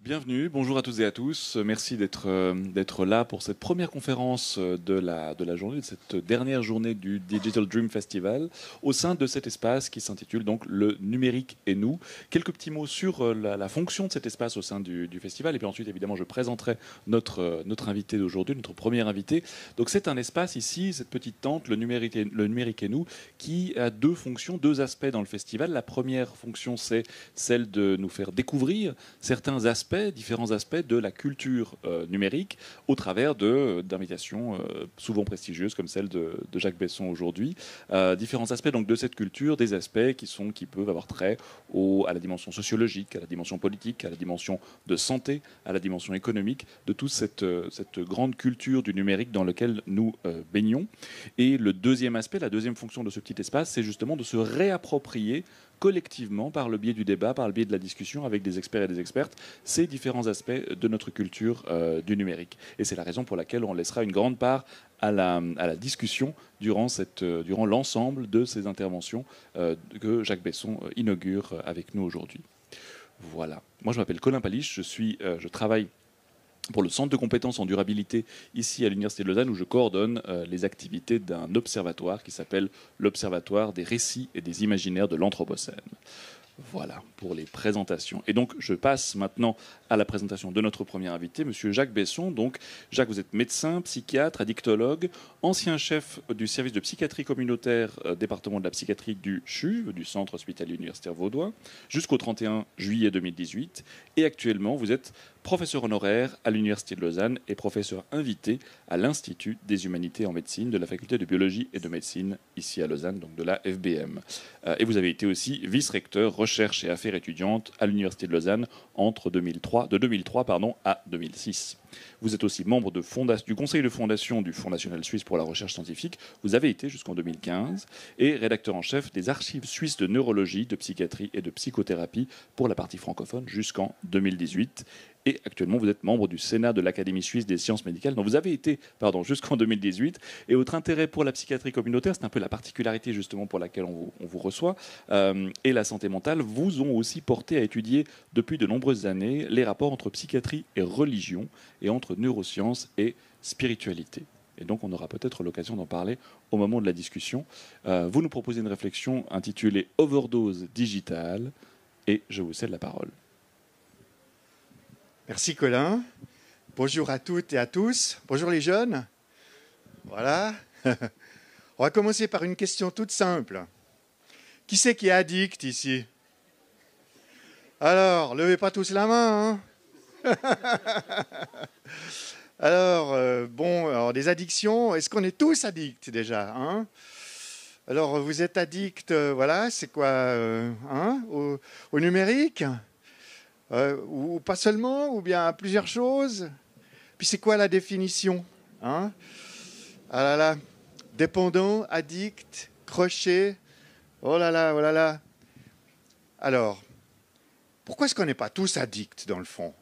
Bienvenue, bonjour à toutes et à tous. Merci d'être là pour cette première conférence de la journée, de cette dernière journée du Digital Dream Festival, au sein de cet espace qui s'intitule donc Le numérique et nous. Quelques petits mots sur la fonction de cet espace au sein du festival, et puis ensuite évidemment je présenterai notre invité d'aujourd'hui, notre premier invité. Donc c'est un espace ici, cette petite tente, le numérique et nous, qui a deux fonctions, deux aspects dans le festival. La première fonction, c'est celle de nous faire découvrir certains aspects, différents aspects de la culture numérique au travers d'invitations souvent prestigieuses comme celle de Jacques Besson aujourd'hui. Différents aspects donc de cette culture, des aspects qui peuvent avoir trait à la dimension sociologique, à la dimension politique, à la dimension de santé, à la dimension économique, de toute cette grande culture du numérique dans laquelle nous baignons. Et le deuxième aspect, la deuxième fonction de ce petit espace, c'est justement de se réapproprier collectivement, par le biais du débat, par le biais de la discussion avec des experts et des expertes, ces différents aspects de notre culture du numérique. Et c'est la raison pour laquelle on laissera une grande part à la discussion durant l'ensemble de ces interventions que Jacques Besson inaugure avec nous aujourd'hui. Voilà. Moi, je m'appelle Colin Paliche, je travaille pour le Centre de compétences en durabilité ici à l'Université de Lausanne, où je coordonne les activités d'un observatoire qui s'appelle l'Observatoire des récits et des imaginaires de l'Anthropocène. Voilà pour les présentations. Et donc, je passe maintenant à la présentation de notre premier invité, Monsieur Jacques Besson. Donc, Jacques, vous êtes médecin, psychiatre, addictologue, ancien chef du service de psychiatrie communautaire, département de la psychiatrie du CHU, du Centre hospitalier universitaire vaudois, jusqu'au 31 juillet 2018. Et actuellement, vous êtes professeur honoraire à l'Université de Lausanne et professeur invité à l'Institut des humanités en médecine de la faculté de biologie et de médecine ici à Lausanne, donc de la FBM. Et vous avez été aussi vice-recteur recherche et affaires étudiantes à l'Université de Lausanne de 2003 à 2006. Vous êtes aussi membre du conseil de fondation du Fonds national suisse pour la recherche scientifique. Vous avez été jusqu'en 2015 et rédacteur en chef des archives suisses de neurologie, de psychiatrie et de psychothérapie pour la partie francophone jusqu'en 2018. Et actuellement, vous êtes membre du Sénat de l'Académie suisse des sciences médicales, dont vous avez été jusqu'en 2018. Et votre intérêt pour la psychiatrie communautaire, c'est un peu la particularité justement pour laquelle on vous reçoit, et la santé mentale, vous ont aussi porté à étudier depuis de nombreuses années les rapports entre psychiatrie et religion, et entre neurosciences et spiritualité. Et donc, on aura peut-être l'occasion d'en parler au moment de la discussion. Vous nous proposez une réflexion intitulée « Overdose digitale » et je vous cède la parole. Merci Colin. Bonjour à toutes et à tous. Bonjour les jeunes. Voilà. On va commencer par une question toute simple. Qui c'est qui est addict ici? Alors, levez pas tous la main. Hein. Alors, des addictions, est-ce qu'on est tous addicts déjà, hein? Alors, vous êtes addict, voilà, c'est quoi, au numérique? Ou pas seulement, ou bien à plusieurs choses. Puis c'est quoi la définition, hein? Ah là là, dépendant, addict, crochet, oh là là, oh là là. Alors, pourquoi est-ce qu'on n'est pas tous addicts dans le fond,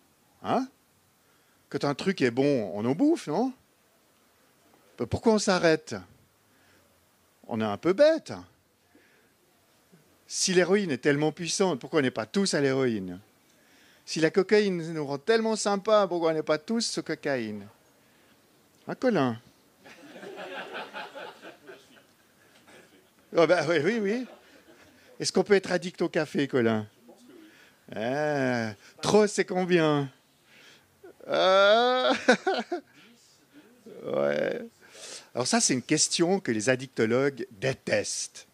hein? Quand un truc est bon, on en bouffe, non? Pourquoi on s'arrête? On est un peu bête. Si l'héroïne est tellement puissante, pourquoi on n'est pas tous à l'héroïne? Si la cocaïne nous rend tellement sympa, pourquoi on n'est pas tous sous cocaïne? Un Colin. Oh ben, oui, oui. Est-ce qu'on peut être addict au café, Colin? Trop, c'est combien? Ouais. Alors ça, c'est une question que les addictologues détestent.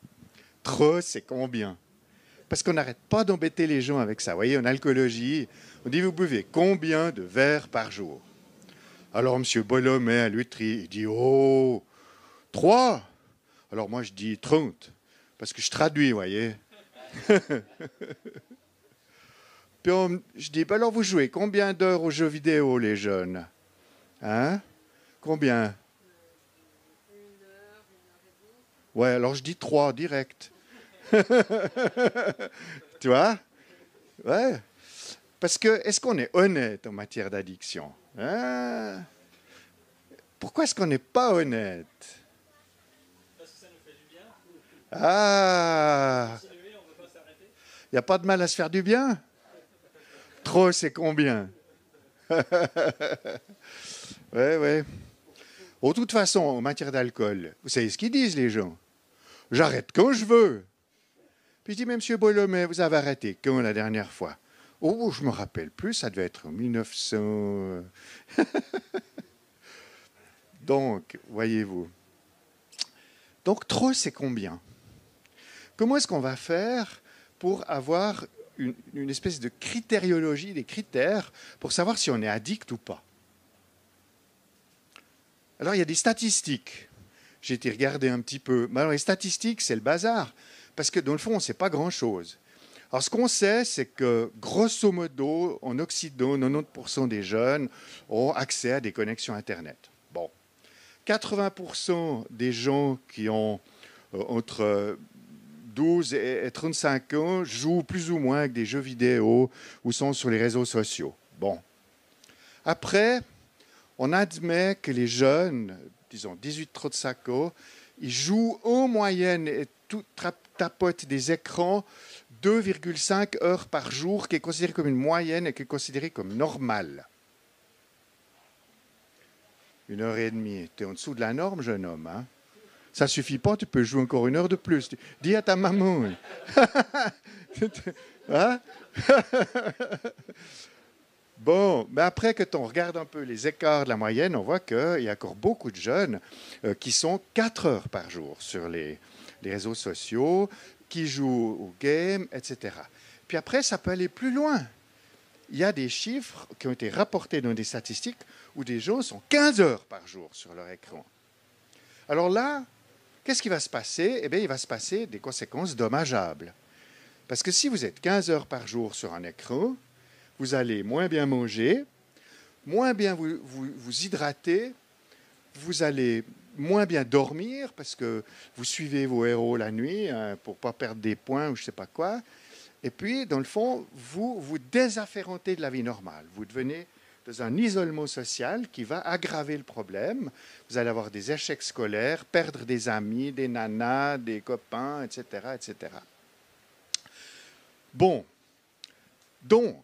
Trop, c'est combien? Parce qu'on n'arrête pas d'embêter les gens avec ça. Vous voyez, en alcoolologie, on dit, vous buvez combien de verres par jour? Alors, M. Bolomé, à l'Utri, il dit, oh, 3. Alors, moi, je dis 30, parce que je traduis, vous voyez. Puis, je dis, alors, vous jouez combien d'heures aux jeux vidéo, les jeunes? Hein? Combien? 1 heure, 1 heure et demie. Ouais, alors, je dis 3, direct. Tu vois? Ouais. Parce que, est-ce qu'on est honnête en matière d'addiction? Hein? Pourquoi est-ce qu'on n'est pas honnête? Parce que ça nous fait du bien. Ah! Continuer, on ne veut pas s'arrêter. Il n'y a pas de mal à se faire du bien? Trop, c'est combien? Ouais, ouais. De toute façon, en matière d'alcool, vous savez ce qu'ils disent, les gens? J'arrête quand je veux. Puis je dis, mais monsieur Bolomé, vous avez arrêté quand la dernière fois? Oh, je me rappelle plus, ça devait être en 1900. Donc, voyez-vous. Donc, trop, c'est combien? Comment est-ce qu'on va faire pour avoir une espèce de critériologie, des critères, pour savoir si on est addict ou pas? Alors, il y a des statistiques. J'ai été regarder un petit peu. Mais alors, les statistiques, c'est le bazar. Parce que, dans le fond, on ne sait pas grand-chose. Alors, ce qu'on sait, c'est que, grosso modo, en Occident, 90% des jeunes ont accès à des connexions Internet. Bon. 80% des gens qui ont entre 12 et 35 ans jouent plus ou moins avec des jeux vidéo ou sont sur les réseaux sociaux. Bon. Après, on admet que les jeunes, disons 18-35 ans, ils jouent en moyenne et tout tapotent des écrans 2,5 heures par jour, qui est considéré comme une moyenne et qui est considéré comme normal. 1h30, tu es en dessous de la norme, jeune homme. Hein? Ça ne suffit pas, tu peux jouer encore 1 heure de plus. Dis à ta maman. Hein? Bon, mais après, quand on regarde un peu les écarts de la moyenne, on voit qu'il y a encore beaucoup de jeunes qui sont 4 heures par jour sur les réseaux sociaux, qui jouent au game, etc. Puis après, ça peut aller plus loin. Il y a des chiffres qui ont été rapportés dans des statistiques où des gens sont 15 heures par jour sur leur écran. Alors là, qu'est-ce qui va se passer? Eh bien, il va se passer des conséquences dommageables. Parce que si vous êtes 15 heures par jour sur un écran, vous allez moins bien manger, moins bien vous hydrater, vous allez moins bien dormir parce que vous suivez vos héros la nuit pour ne pas perdre des points ou je ne sais pas quoi. Et puis, dans le fond, vous vous désafférentez de la vie normale. Vous devenez dans un isolement social qui va aggraver le problème. Vous allez avoir des échecs scolaires, perdre des amis, des nanas, des copains, etc., etc. Bon, donc,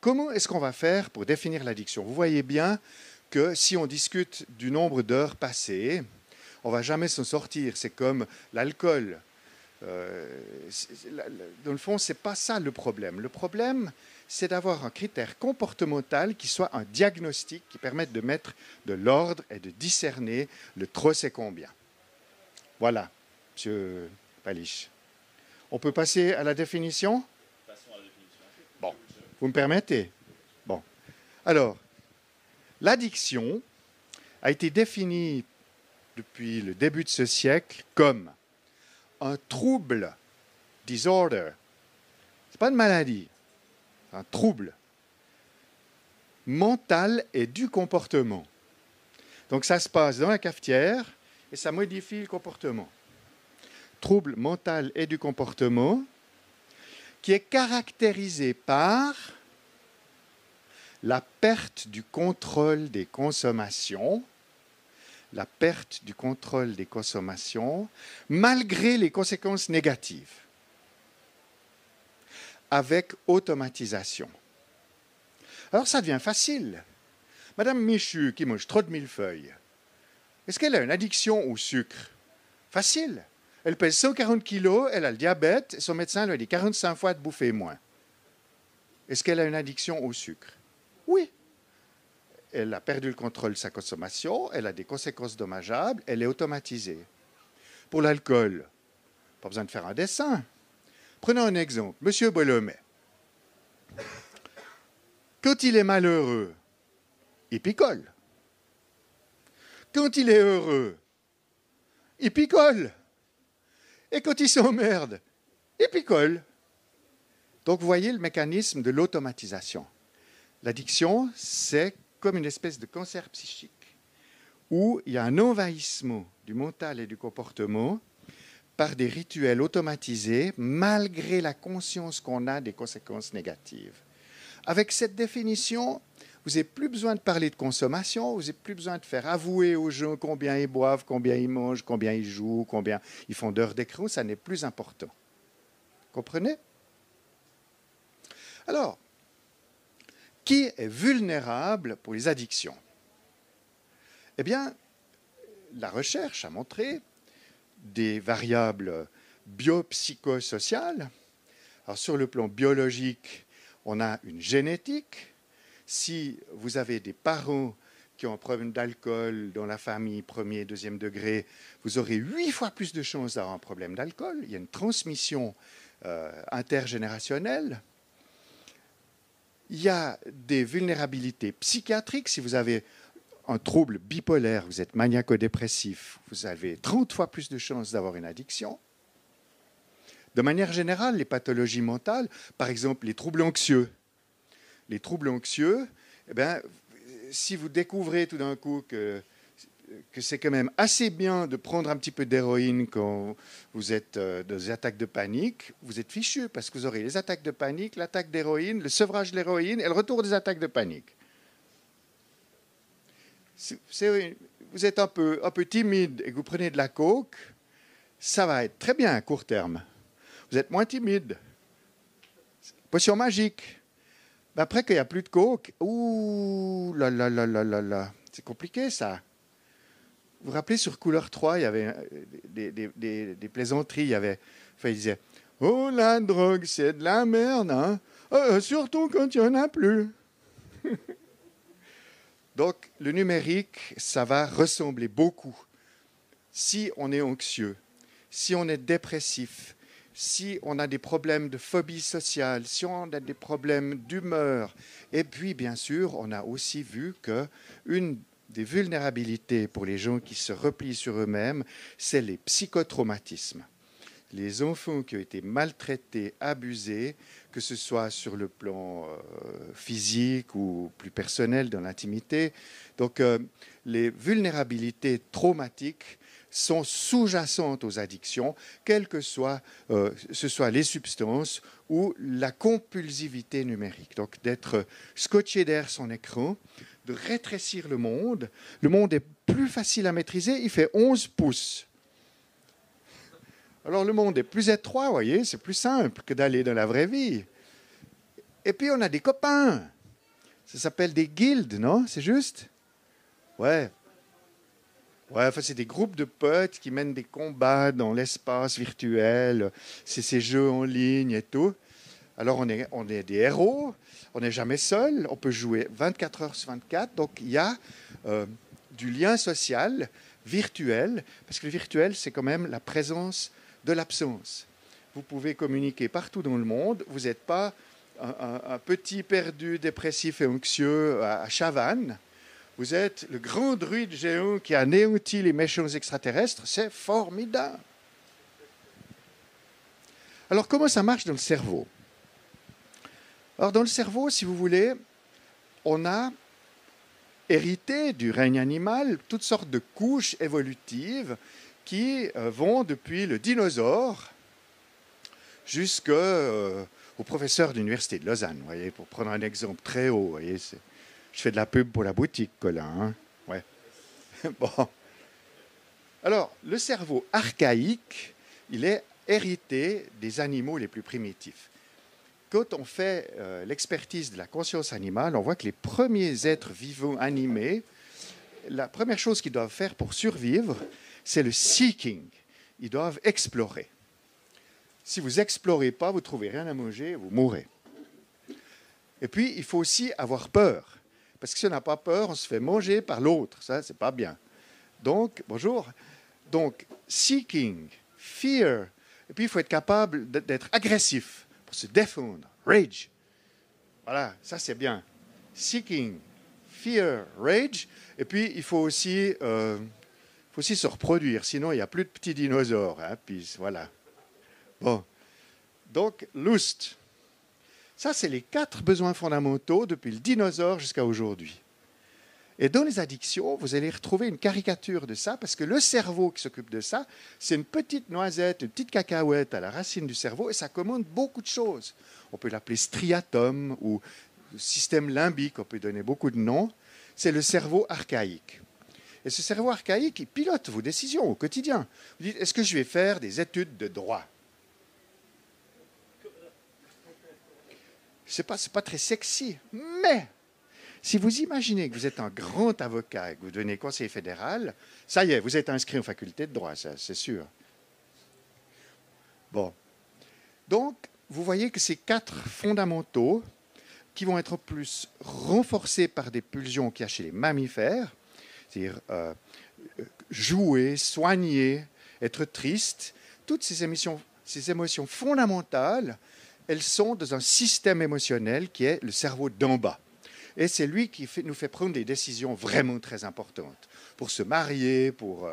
comment est-ce qu'on va faire pour définir l'addiction? Vous voyez bien que si on discute du nombre d'heures passées, on ne va jamais s'en sortir. C'est comme l'alcool. Dans le fond, ce n'est pas ça le problème. Le problème, c'est d'avoir un critère comportemental qui soit un diagnostic qui permette de mettre de l'ordre et de discerner le trop c'est combien. Voilà, M. Palich. On peut passer à la définition? Passons à la définition. Bon, vous me permettez? Bon. Alors, l'addiction a été définie depuis le début de ce siècle comme un trouble, disorder. Ce n'est pas une maladie, c'est un trouble mental et du comportement. Donc ça se passe dans la cafetière et ça modifie le comportement. Trouble mental et du comportement qui est caractérisé par la perte du contrôle des consommations, malgré les conséquences négatives, avec automatisation. Alors ça devient facile. Madame Michu, qui mange trop de millefeuilles, est-ce qu'elle a une addiction au sucre? Facile. Elle pèse 140 kilos, elle a le diabète, et son médecin lui a dit 45 fois de bouffer moins. Est-ce qu'elle a une addiction au sucre? Oui. Elle a perdu le contrôle de sa consommation, elle a des conséquences dommageables, elle est automatisée. Pour l'alcool, pas besoin de faire un dessin. Prenons un exemple. Monsieur Bolomé, quand il est malheureux, il picole. Quand il est heureux, il picole. Et quand il s'emmerde, il picole. Donc vous voyez le mécanisme de l'automatisation. L'addiction, c'est comme une espèce de cancer psychique où il y a un envahissement du mental et du comportement par des rituels automatisés malgré la conscience qu'on a des conséquences négatives. Avec cette définition, vous n'avez plus besoin de parler de consommation, vous n'avez plus besoin de faire avouer aux gens combien ils boivent, combien ils mangent, combien ils jouent, combien ils font d'heures d'écran, ça n'est plus important. Comprenez? Alors, Qui est vulnérable pour les addictions? Eh bien, la recherche a montré des variables biopsychosociales. Alors, sur le plan biologique, on a une génétique. Si vous avez des parents qui ont un problème d'alcool dans la famille, premier et deuxième degré, vous aurez 8 fois plus de chances d'avoir un problème d'alcool. Il y a une transmission intergénérationnelle. Il y a des vulnérabilités psychiatriques. Si vous avez un trouble bipolaire, vous êtes maniaco-dépressif, vous avez 30 fois plus de chances d'avoir une addiction. De manière générale, les pathologies mentales, par exemple les troubles anxieux. Les troubles anxieux, eh bien, si vous découvrez tout d'un coup que c'est quand même assez bien de prendre un petit peu d'héroïne quand vous êtes dans des attaques de panique, vous êtes fichu parce que vous aurez les attaques de panique, l'attaque d'héroïne, le sevrage de l'héroïne et le retour des attaques de panique. Vous êtes un peu timide et que vous prenez de la coke, ça va être très bien à court terme. Vous êtes moins timide. Potion magique. Mais après, qu'il n'y a plus de coke, ouh là là là là là là, c'est compliqué ça. Vous vous rappelez, sur Couleur 3, il y avait des plaisanteries. Il disait « Oh, la drogue, c'est de la merde, hein, surtout quand il n'y en a plus. » Donc, le numérique, ça va ressembler beaucoup. Si on est anxieux, si on est dépressif, si on a des problèmes de phobie sociale, si on a des problèmes d'humeur, et puis, bien sûr, on a aussi vu qu'une des vulnérabilités pour les gens qui se replient sur eux-mêmes, c'est les psychotraumatismes. Les enfants qui ont été maltraités, abusés, que ce soit sur le plan physique ou plus personnel dans l'intimité. Donc, les vulnérabilités traumatiques sont sous-jacentes aux addictions, quelles que soient ce soit les substances ou la compulsivité numérique. Donc, d'être scotché derrière son écran, de rétrécir le monde. Le monde est plus facile à maîtriser, il fait 11 pouces. Alors le monde est plus étroit, vous voyez, c'est plus simple que d'aller dans la vraie vie. Et puis on a des copains. Ça s'appelle des guildes, non? C'est juste? Ouais. Ouais, enfin, c'est des groupes de potes qui mènent des combats dans l'espace virtuel. C'est ces jeux en ligne et tout. Alors on est des héros, on n'est jamais seul, on peut jouer 24 heures sur 24. Donc il y a du lien social virtuel, parce que le virtuel, c'est quand même la présence de l'absence. Vous pouvez communiquer partout dans le monde, vous n'êtes pas un petit perdu, dépressif et anxieux à Chavannes. Vous êtes le grand druide géant qui a anéanti les méchants extraterrestres, c'est formidable. Alors comment ça marche dans le cerveau? Alors, dans le cerveau, si vous voulez, on a hérité du règne animal toutes sortes de couches évolutives qui vont depuis le dinosaure jusqu'au professeur de l'université de Lausanne, vous voyez, pour prendre un exemple très haut. Vous voyez, je fais de la pub pour la boutique, Colin. Hein, ouais. Bon. Alors, le cerveau archaïque, il est hérité des animaux les plus primitifs. Quand on fait l'expertise de la conscience animale, on voit que les premiers êtres vivants animés, la première chose qu'ils doivent faire pour survivre, c'est le seeking. Ils doivent explorer. Si vous n'explorez pas, vous ne trouvez rien à manger, vous mourrez. Et puis, il faut aussi avoir peur. Parce que si on n'a pas peur, on se fait manger par l'autre. Ça, ce n'est pas bien. Donc, bonjour. Donc, seeking, fear. Et puis, il faut être capable d'être agressif pour se défendre. Rage. Voilà, ça c'est bien. Seeking, fear, rage. Et puis, il faut aussi se reproduire. Sinon, il n'y a plus de petits dinosaures. Hein, puis, voilà. Bon. Donc, lust. Ça, c'est les 4 besoins fondamentaux depuis le dinosaure jusqu'à aujourd'hui. Et dans les addictions, vous allez retrouver une caricature de ça, parce que le cerveau qui s'occupe de ça, c'est une petite noisette, une petite cacahuète à la racine du cerveau, et ça commande beaucoup de choses. On peut l'appeler striatum ou système limbique, on peut donner beaucoup de noms. C'est le cerveau archaïque. Et ce cerveau archaïque, il pilote vos décisions au quotidien. Vous dites, est-ce que je vais faire des études de droit? C'est pas très sexy, mais Si vous imaginez que vous êtes un grand avocat et que vous devenez conseiller fédéral, ça y est, vous êtes inscrit en faculté de droit, ça, c'est sûr. Bon. Donc, vous voyez que ces 4 fondamentaux qui vont être plus renforcés par des pulsions qu'il y a chez les mammifères, c'est-à-dire jouer, soigner, être triste, toutes ces émotions fondamentales, elles sont dans un système émotionnel qui est le cerveau d'en bas. Et c'est lui qui nous fait prendre des décisions vraiment très importantes. Pour se marier, pour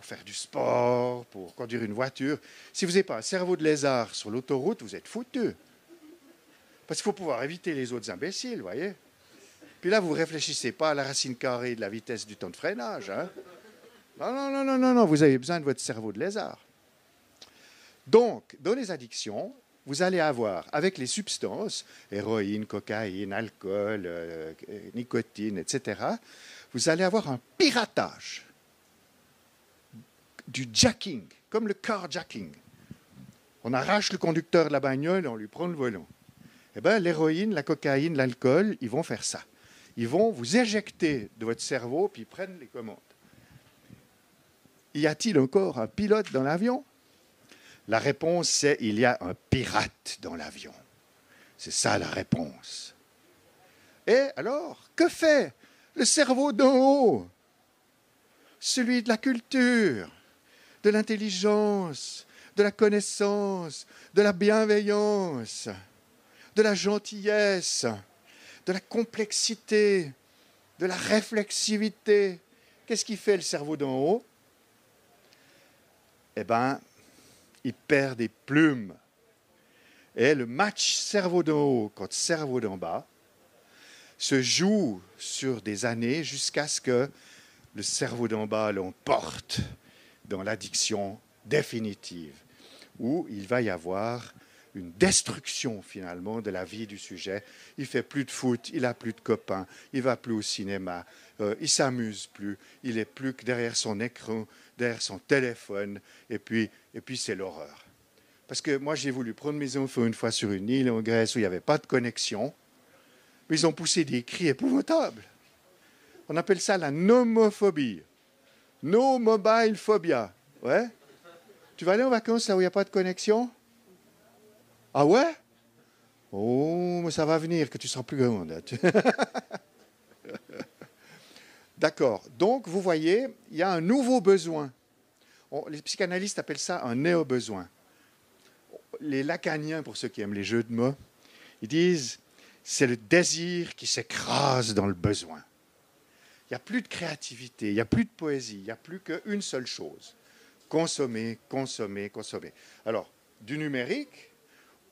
faire du sport, pour conduire une voiture. Si vous n'avez pas un cerveau de lézard sur l'autoroute, vous êtes foutu. Parce qu'il faut pouvoir éviter les autres imbéciles, vous voyez. Puis là, vous ne réfléchissez pas à la racine carrée de la vitesse du temps de freinage. Hein. Non, vous avez besoin de votre cerveau de lézard. Donc, dans les addictions, vous allez avoir, avec les substances, héroïne, cocaïne, alcool, nicotine, etc., vous allez avoir un piratage, du jacking, comme le carjacking. On arrache le conducteur de la bagnole et on lui prend le volant. Eh bien, l'héroïne, la cocaïne, l'alcool, ils vont faire ça. Ils vont vous éjecter de votre cerveau, puis ils prennent les commandes. Y a-t-il encore un pilote dans l'avion ? La réponse, c'est il y a un pirate dans l'avion. C'est ça la réponse. Et alors, que fait le cerveau d'en haut? Celui de la culture, de l'intelligence, de la connaissance, de la bienveillance, de la gentillesse, de la complexité, de la réflexivité. Qu'est-ce qui fait le cerveau d'en haut? Eh bien, il perd des plumes. Et le match cerveau d'en haut contre cerveau d'en bas se joue sur des années jusqu'à ce que le cerveau d'en bas l'emporte dans l'addiction définitive, où il va y avoir une destruction finalement de la vie du sujet. Il ne fait plus de foot, il n'a plus de copains, il ne va plus au cinéma, il ne s'amuse plus, il n'est plus que derrière son écran, derrière son téléphone, et puis c'est l'horreur. Parce que moi, j'ai voulu prendre mes enfants une fois sur une île en Grèce où il n'y avait pas de connexion, mais ils ont poussé des cris épouvantables. On appelle ça la nomophobie. No mobile phobia. Ouais? Tu vas aller en vacances là où il n'y a pas de connexion? Ah ouais? Oh, mais ça va venir, que tu seras plus grande. D'accord. Donc, vous voyez, il y a un nouveau besoin. Les psychanalystes appellent ça un néo-besoin. Les lacaniens, pour ceux qui aiment les jeux de mots, ils disent c'est le désir qui s'écrase dans le besoin. Il n'y a plus de créativité, il n'y a plus de poésie, il n'y a plus qu'une seule chose. Consommer, consommer, consommer. Alors, du numérique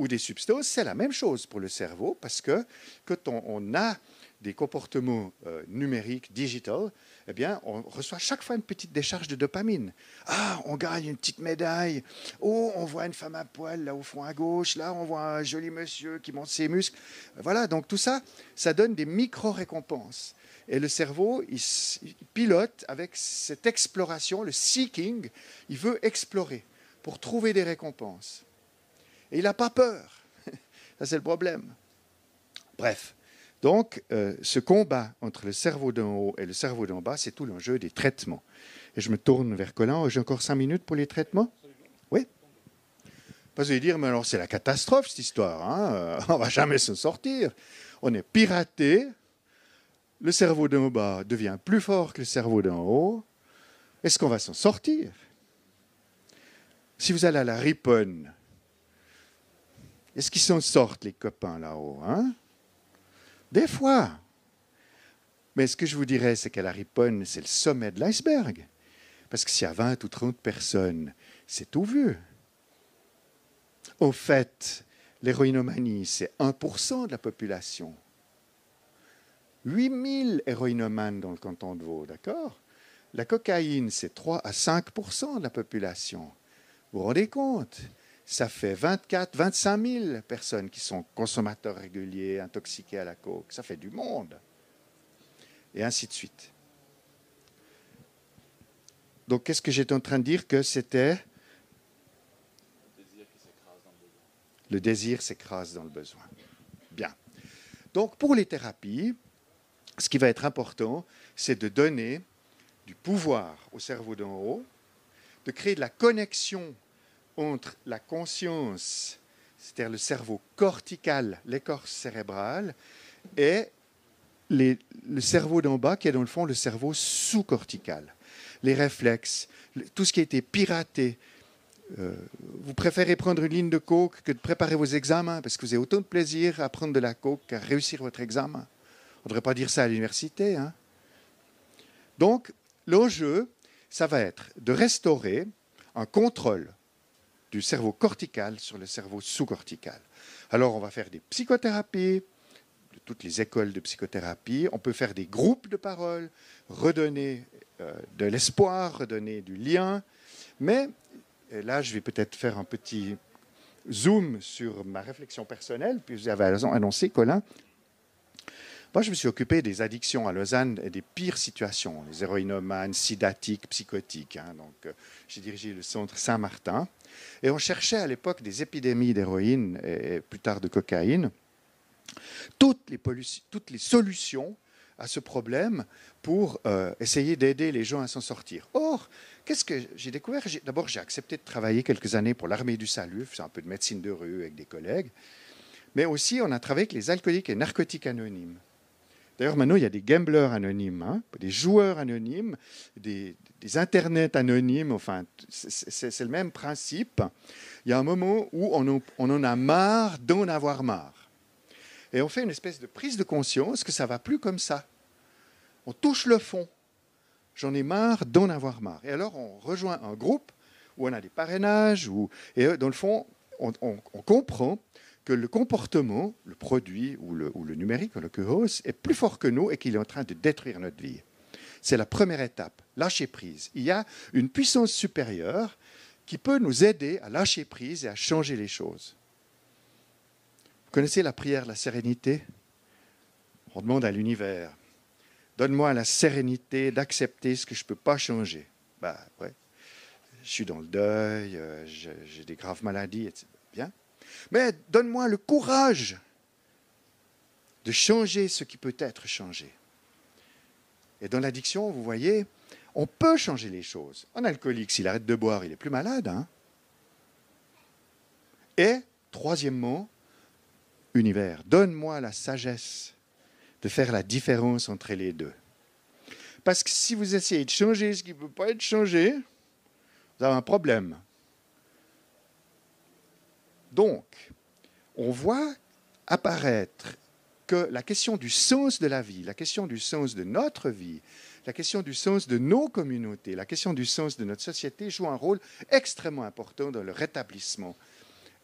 ou des substances, c'est la même chose pour le cerveau, parce que quand on a des comportements numériques, digital, eh bien, on reçoit chaque fois une petite décharge de dopamine. Ah, on gagne une petite médaille. Oh, on voit une femme à poil là au fond à gauche. Là, on voit un joli monsieur qui monte ses muscles. Voilà, donc tout ça, ça donne des micro-récompenses. Et le cerveau, il pilote avec cette exploration, le seeking. Il veut explorer pour trouver des récompenses. Et il n'a pas peur. Ça, c'est le problème. Bref. Donc, ce combat entre le cerveau d'en haut et le cerveau d'en bas, c'est tout l'enjeu des traitements. Et je me tourne vers Colin. J'ai encore 5 minutes pour les traitements? Oui. Parce que vous allez dire, mais alors c'est la catastrophe cette histoire. Hein, on ne va jamais s'en sortir. On est piraté. Le cerveau d'en bas devient plus fort que le cerveau d'en haut. Est-ce qu'on va s'en sortir? Si vous allez à la Riponne, est-ce qu'ils s'en sortent, les copains là-haut, hein? Des fois. Mais ce que je vous dirais, c'est qu'à la Riponne, c'est le sommet de l'iceberg. Parce que s'il y a 20 ou 30 personnes, c'est tout vu. Au fait, l'héroïnomanie, c'est 1% de la population. 8000 héroïnomanes dans le canton de Vaud, d'accord? La cocaïne, c'est 3 à 5% de la population. Vous vous rendez compte? Ça fait 24, 25 000 personnes qui sont consommateurs réguliers, intoxiqués à la coke. Ça fait du monde. Et ainsi de suite. Donc, qu'est-ce que j'étais en train de dire? Que c'était... Le désir s'écrase dans le besoin. Bien. Donc, pour les thérapies, ce qui va être important, c'est de donner du pouvoir au cerveau d'en haut, de créer de la connexion entre la conscience, c'est-à-dire le cerveau cortical, l'écorce cérébrale, et le cerveau d'en bas, qui est dans le fond le cerveau sous-cortical. Les réflexes, tout ce qui a été piraté. Vous préférez prendre une ligne de coke que de préparer vos examens, parce que vous avez autant de plaisir à prendre de la coke qu'à réussir votre examen. On ne devrait pas dire ça à l'université. Hein. Donc, l'enjeu, ça va être de restaurer un contrôle du cerveau cortical sur le cerveau sous-cortical. Alors, on va faire des psychothérapies, de toutes les écoles de psychothérapie. On peut faire des groupes de parole, redonner de l'espoir, redonner du lien. Mais et là, je vais peut-être faire un petit zoom sur ma réflexion personnelle, puis vous avez annoncé, Colin. Moi, je me suis occupé des addictions à Lausanne et des pires situations, les héroïnomanes, sidatiques, psychotiques. Hein. Donc, j'ai dirigé le centre Saint-Martin. Et on cherchait à l'époque des épidémies d'héroïne et plus tard de cocaïne. Toutes les solutions à ce problème pour essayer d'aider les gens à s'en sortir. Or, qu'est-ce que j'ai découvert? D'abord, j'ai accepté de travailler quelques années pour l'Armée du Salut, c'est un peu de médecine de rue avec des collègues. Mais aussi, on a travaillé avec les alcooliques et narcotiques anonymes. D'ailleurs, maintenant, il y a des gamblers anonymes, hein, des joueurs anonymes, des internets anonymes. Enfin, c'est le même principe. Il y a un moment où on en a marre d'en avoir marre. Et on fait une espèce de prise de conscience que ça ne va plus comme ça. On touche le fond. J'en ai marre d'en avoir marre. Et alors, on rejoint un groupe où on a des parrainages. Et dans le fond, on comprend que le comportement, le produit ou le numérique, en l'occurrence, est plus fort que nous et qu'il est en train de détruire notre vie. C'est la première étape, lâcher prise. Il y a une puissance supérieure qui peut nous aider à lâcher prise et à changer les choses. Vous connaissez la prière de la sérénité? On demande à l'univers, donne-moi la sérénité d'accepter ce que je ne peux pas changer. Ouais. Je suis dans le deuil, j'ai des graves maladies, etc. Bien. Mais donne-moi le courage de changer ce qui peut être changé. Et dans l'addiction, vous voyez, on peut changer les choses. Un alcoolique, s'il arrête de boire, il est plus malade. Hein. Et, troisièmement, univers, donne-moi la sagesse de faire la différence entre les deux. Parce que si vous essayez de changer ce qui ne peut pas être changé, vous avez un problème. Donc, on voit apparaître que la question du sens de la vie, la question du sens de notre vie, la question du sens de nos communautés, la question du sens de notre société joue un rôle extrêmement important dans le rétablissement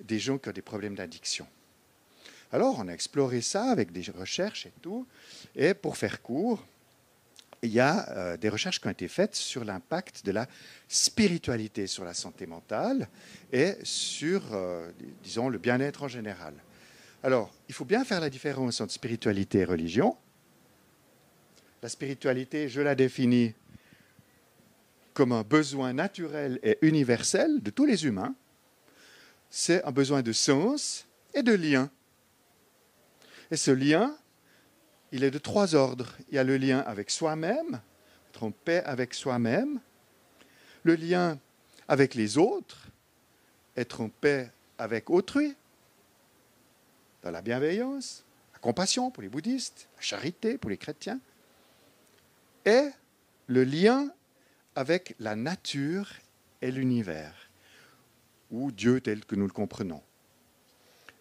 des gens qui ont des problèmes d'addiction. Alors, on a exploré ça avec des recherches et tout. Et pour faire court, il y a des recherches qui ont été faites sur l'impact de la spiritualité sur la santé mentale et sur, disons, le bien-être en général. Alors, il faut bien faire la différence entre spiritualité et religion. La spiritualité, je la définis comme un besoin naturel et universel de tous les humains. C'est un besoin de sens et de lien. Et ce lien, il est de trois ordres. Il y a le lien avec soi-même, être en paix avec soi-même, le lien avec les autres, être en paix avec autrui, dans la bienveillance, la compassion pour les bouddhistes, la charité pour les chrétiens, et le lien avec la nature et l'univers, ou Dieu tel que nous le comprenons.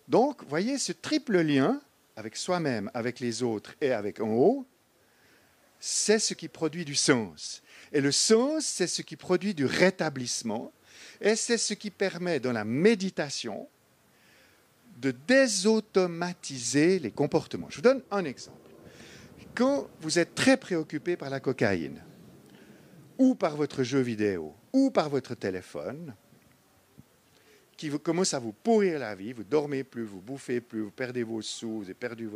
Donc, voyez, ce triple lien avec soi-même, avec les autres et avec en haut, c'est ce qui produit du sens. Et le sens, c'est ce qui produit du rétablissement, et c'est ce qui permet, dans la méditation, de désautomatiser les comportements. Je vous donne un exemple. Quand vous êtes très préoccupé par la cocaïne, ou par votre jeu vidéo, ou par votre téléphone, qui commence à vous pourrir la vie, vous ne dormez plus, vous ne bouffez plus, vous perdez vos sous, vous avez perdu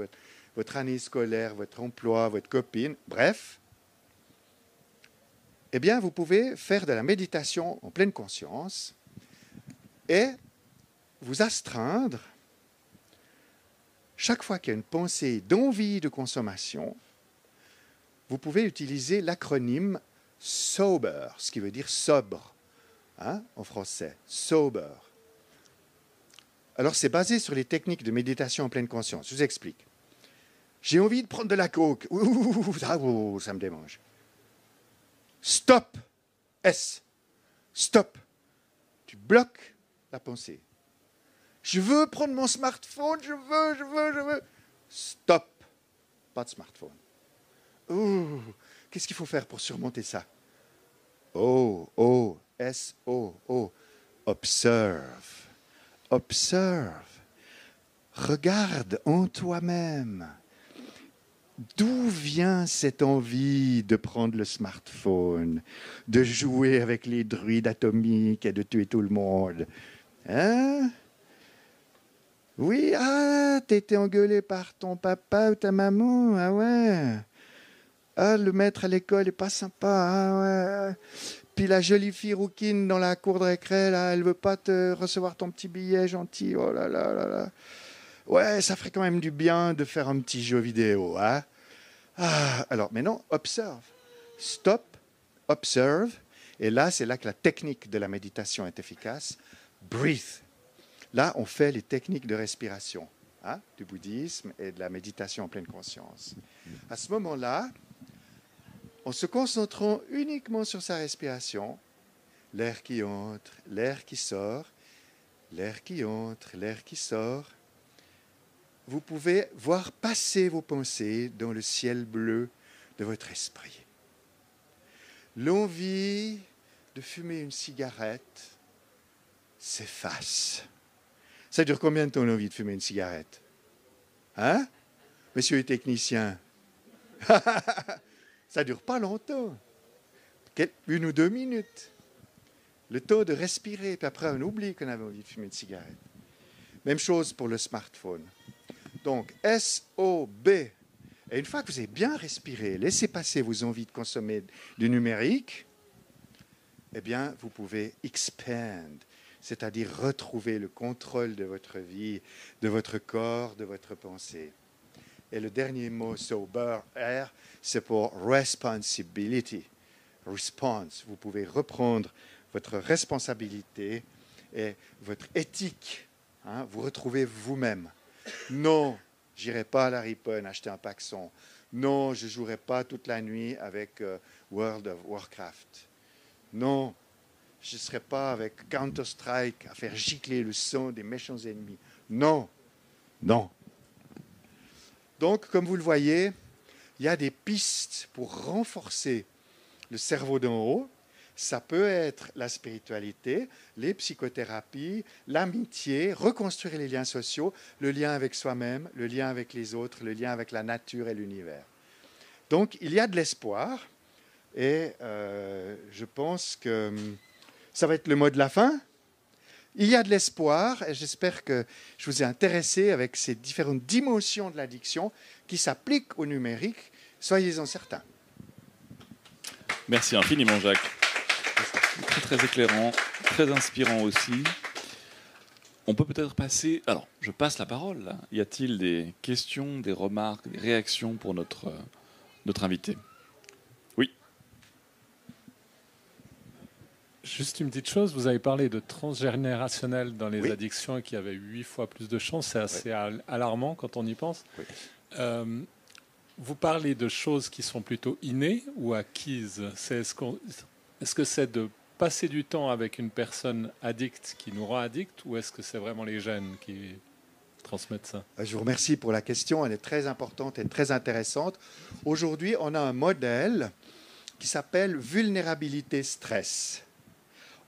votre année scolaire, votre emploi, votre copine, bref, eh bien, vous pouvez faire de la méditation en pleine conscience et vous astreindre, chaque fois qu'il y a une pensée d'envie de consommation, vous pouvez utiliser l'acronyme SOBER, ce qui veut dire sobre, hein, en français, sober. Alors, c'est basé sur les techniques de méditation en pleine conscience. Je vous explique. J'ai envie de prendre de la coke. Ça me démange. Stop. S. Stop. Tu bloques la pensée. Je veux prendre mon smartphone, je veux. Stop. Pas de smartphone. Qu'est-ce qu'il faut faire pour surmonter ça? S-O-O. Observe. Observe. Regarde en toi-même. D'où vient cette envie de prendre le smartphone, de jouer avec les druides atomiques et de tuer tout le monde? Hein? Oui, t'as été engueulé par ton papa ou ta maman, ah ouais. Ah, le maître à l'école est pas sympa, ah ouais. Puis la jolie fille rouquine dans la cour de récré, là, elle veut pas te recevoir ton petit billet gentil, oh là là là là. Ouais, ça ferait quand même du bien de faire un petit jeu vidéo, hein. Alors, maintenant, observe. Stop, observe. Et là, c'est là que la technique de la méditation est efficace. Breathe. Là, on fait les techniques de respiration, hein, du bouddhisme et de la méditation en pleine conscience. À ce moment-là, en se concentrant uniquement sur sa respiration, l'air qui entre, l'air qui sort, l'air qui entre, l'air qui sort, vous pouvez voir passer vos pensées dans le ciel bleu de votre esprit. L'envie de fumer une cigarette s'efface. Ça dure combien de temps l'envie de fumer une cigarette? Hein? Monsieur le technicien? Ça ne dure pas longtemps. 1 ou 2 minutes. Le temps de respirer, puis après on oublie qu'on avait envie de fumer une cigarette. Même chose pour le smartphone. Donc, S-O-B. Et une fois que vous avez bien respiré, laissez passer vos envies de consommer du numérique, eh bien, vous pouvez expand, c'est-à-dire retrouver le contrôle de votre vie, de votre corps, de votre pensée. Et le dernier mot, sober, R, c'est pour responsibility. Response. Vous pouvez reprendre votre responsabilité et votre éthique. Hein, vous retrouvez vous-même. Non, j'irai pas à la Ripon acheter un paxson. Non, je jouerai pas toute la nuit avec World of Warcraft. Non, je ne serai pas avec Counter-Strike à faire gicler le sang des méchants ennemis. Non, non. Donc, comme vous le voyez, il y a des pistes pour renforcer le cerveau d'en haut. Ça peut être la spiritualité, les psychothérapies, l'amitié, reconstruire les liens sociaux, le lien avec soi-même, le lien avec les autres, le lien avec la nature et l'univers. Donc, il y a de l'espoir et je pense que ça va être le mot de la fin. Il y a de l'espoir et j'espère que je vous ai intéressé avec ces différentes dimensions de l'addiction qui s'appliquent au numérique. Soyez-en certains. Merci infiniment, Jacques. Très, très éclairant, très inspirant aussi. On peut peut-être passer... Alors, je passe la parole. Là. Y a-t-il des questions, des remarques, des réactions pour notre invité? Oui. Juste une petite chose, vous avez parlé de transgénérationnel dans les Oui. addictions et qu'il y avait 8 fois plus de chances. C'est assez alarmant quand on y pense. Oui. Vous parlez de choses qui sont plutôt innées ou acquises. Est-ce que c'est de passer du temps avec une personne addicte qui nous rend addicts ou est-ce que c'est vraiment les gènes qui transmettent ça? Je vous remercie pour la question, elle est très importante et très intéressante. Aujourd'hui, on a un modèle qui s'appelle vulnérabilité stress.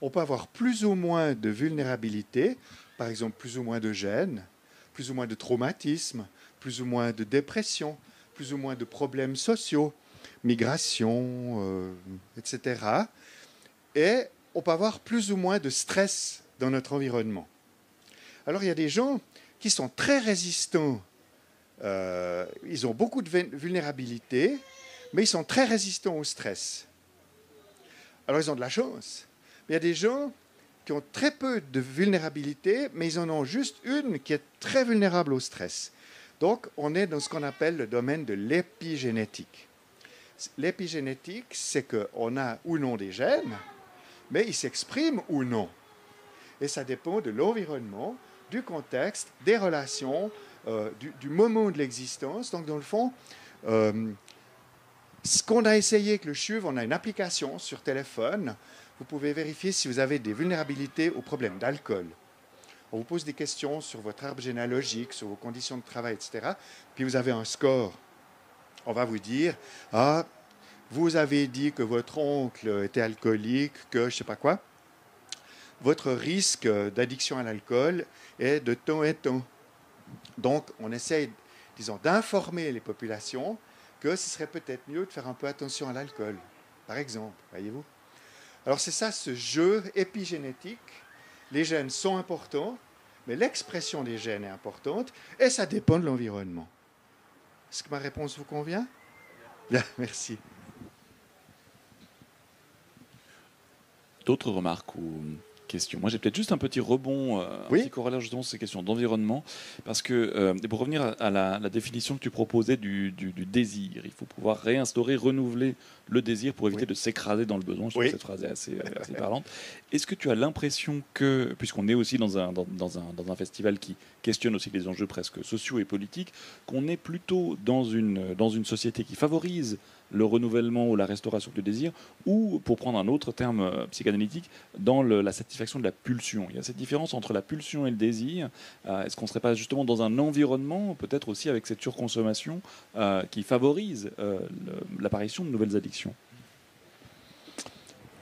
On peut avoir plus ou moins de vulnérabilité, par exemple plus ou moins de gènes, plus ou moins de traumatisme, plus ou moins de dépression, plus ou moins de problèmes sociaux, migration, etc. Et on peut avoir plus ou moins de stress dans notre environnement. Alors il y a des gens qui sont très résistants, ils ont beaucoup de vulnérabilité, mais ils sont très résistants au stress. Alors ils ont de la chance. Mais il y a des gens qui ont très peu de vulnérabilité, mais ils en ont juste une qui est très vulnérable au stress. Donc on est dans ce qu'on appelle le domaine de l'épigénétique. L'épigénétique, c'est qu'on a ou non des gènes, mais ils s'expriment ou non. Et ça dépend de l'environnement, du contexte, des relations, du moment de l'existence. Donc, dans le fond, ce qu'on a essayé avec le CHUV, on a une application sur téléphone. Vous pouvez vérifier si vous avez des vulnérabilités aux problèmes d'alcool. On vous pose des questions sur votre arbre généalogique, sur vos conditions de travail, etc. Puis vous avez un score. On va vous dire, ah, vous avez dit que votre oncle était alcoolique, que je ne sais pas quoi. Votre risque d'addiction à l'alcool est de temps et temps. Donc, on essaye, disons, d'informer les populations que ce serait peut-être mieux de faire un peu attention à l'alcool, par exemple, voyez-vous. Alors, c'est ça, ce jeu épigénétique. Les gènes sont importants, mais l'expression des gènes est importante, et ça dépend de l'environnement. Est-ce que ma réponse vous convient? Bien, merci. D'autres remarques ou questions? Moi, j'ai peut-être juste un petit rebond, Oui. un petit corollaire justement sur ces questions d'environnement, parce que, et pour revenir à la définition que tu proposais du désir, il faut pouvoir réinstaurer, renouveler le désir pour éviter de s'écraser dans le besoin. Je trouve que cette phrase est assez parlante. Est-ce que tu as l'impression que, puisqu'on est aussi dans un festival qui questionne aussi les enjeux presque sociaux et politiques, qu'on est plutôt dans une société qui favorise le renouvellement ou la restauration du désir, ou, pour prendre un autre terme psychanalytique, dans la satisfaction de la pulsion? Il y a cette différence entre la pulsion et le désir. Est-ce qu'on ne serait pas justement dans un environnement, peut-être aussi avec cette surconsommation, qui favorise l'apparition de nouvelles addictions?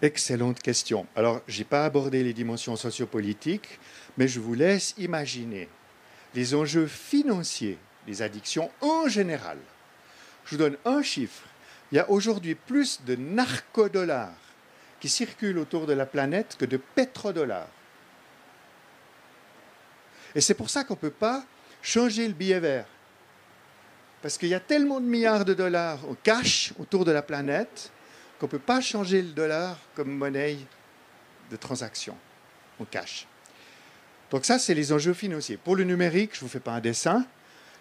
Excellente question. Alors, je n'ai pas abordé les dimensions sociopolitiques, mais je vous laisse imaginer les enjeux financiers des addictions en général. Je vous donne un chiffre. Il y a aujourd'hui plus de narcodollars qui circulent autour de la planète que de pétrodollars. Et c'est pour ça qu'on ne peut pas changer le billet vert. Parce qu'il y a tellement de milliards de dollars en cash autour de la planète qu'on ne peut pas changer le dollar comme monnaie de transaction en cash. Donc ça, c'est les enjeux financiers. Pour le numérique, je ne vous fais pas un dessin.